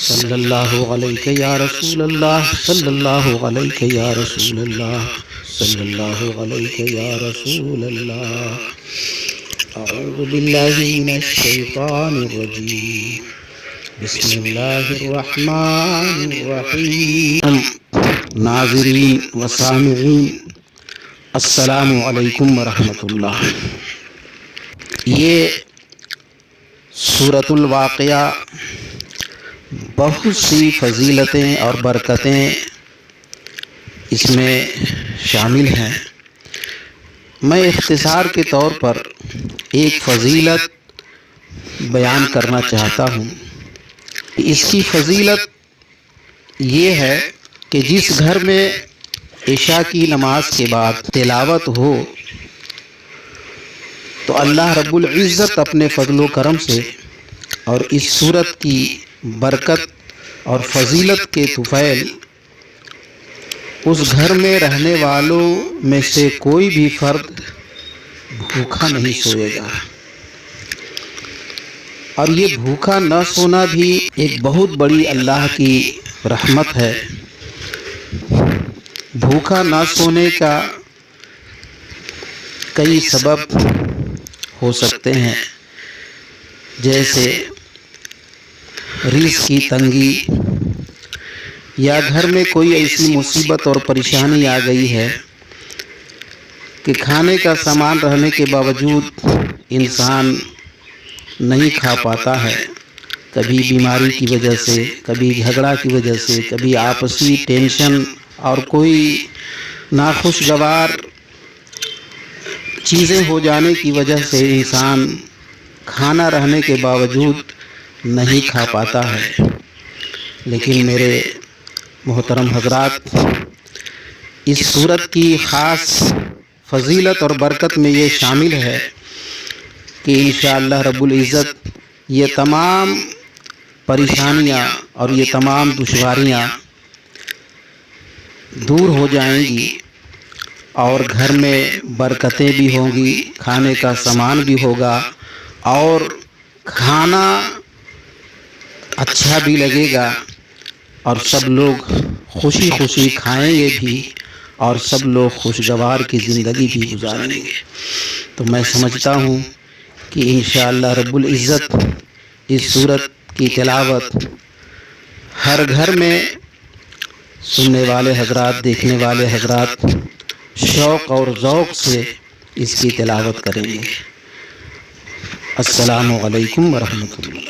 صلی اللہ علیہ یا رسول اللہ، صلی اللہ علیہ یا رسول اللہ، صلی اللہ علیہ یا رسول اللہ۔ اعوذ باللہ من الشیطان الرجیم، بسم اللہ الرحمن الرحیم۔ ناظرین و سامعین، السلام علیکم ورحمۃ اللہ۔ یہ سورۃ الواقعہ بہت سی فضیلتیں اور برکتیں اس میں شامل ہیں۔ میں اختصار کے طور پر ایک فضیلت بیان کرنا چاہتا ہوں۔ اس کی فضیلت یہ ہے کہ جس گھر میں عشاء کی نماز کے بعد تلاوت ہو تو اللہ رب العزت اپنے فضل و کرم سے اور اس سورت کی برکت اور فضیلت کے طفیل اس گھر میں رہنے والوں میں سے کوئی بھی فرد بھوکا نہیں سوئے گا۔ اور یہ بھوکا نہ سونا بھی ایک بہت بڑی اللہ کی رحمت ہے۔ بھوکا نہ سونے کا کئی سبب ہو سکتے ہیں، جیسے رزق کی تنگی، یا گھر میں کوئی ایسی مصیبت اور پریشانی آ گئی ہے کہ کھانے کا سامان رہنے کے باوجود انسان نہیں کھا پاتا ہے، کبھی بیماری کی وجہ سے، کبھی جھگڑا کی وجہ سے، کبھی آپسی ٹینشن اور کوئی ناخوشگوار چیزیں ہو جانے کی وجہ سے انسان کھانا رہنے کے باوجود نہیں کھا پاتا ہے۔ لیکن میرے محترم حضرات، اس سورت کی خاص فضیلت اور برکت میں یہ شامل ہے کہ انشاءاللہ رب العزت یہ تمام پریشانیاں اور یہ تمام دشواریاں دور ہو جائیں گی، اور گھر میں برکتیں بھی ہوں گی، کھانے کا سامان بھی ہوگا، اور کھانا اچھا بھی لگے گا، اور سب لوگ خوشی خوشی کھائیں گے بھی، اور سب لوگ خوشگوار کی زندگی بھی گزاریں گے۔ تو میں سمجھتا ہوں کہ انشاءاللہ رب العزت اس سورت کی تلاوت ہر گھر میں سننے والے حضرات، دیکھنے والے حضرات شوق اور ذوق سے اس کی تلاوت کریں گے۔ السلام علیکم ورحمۃ اللہ۔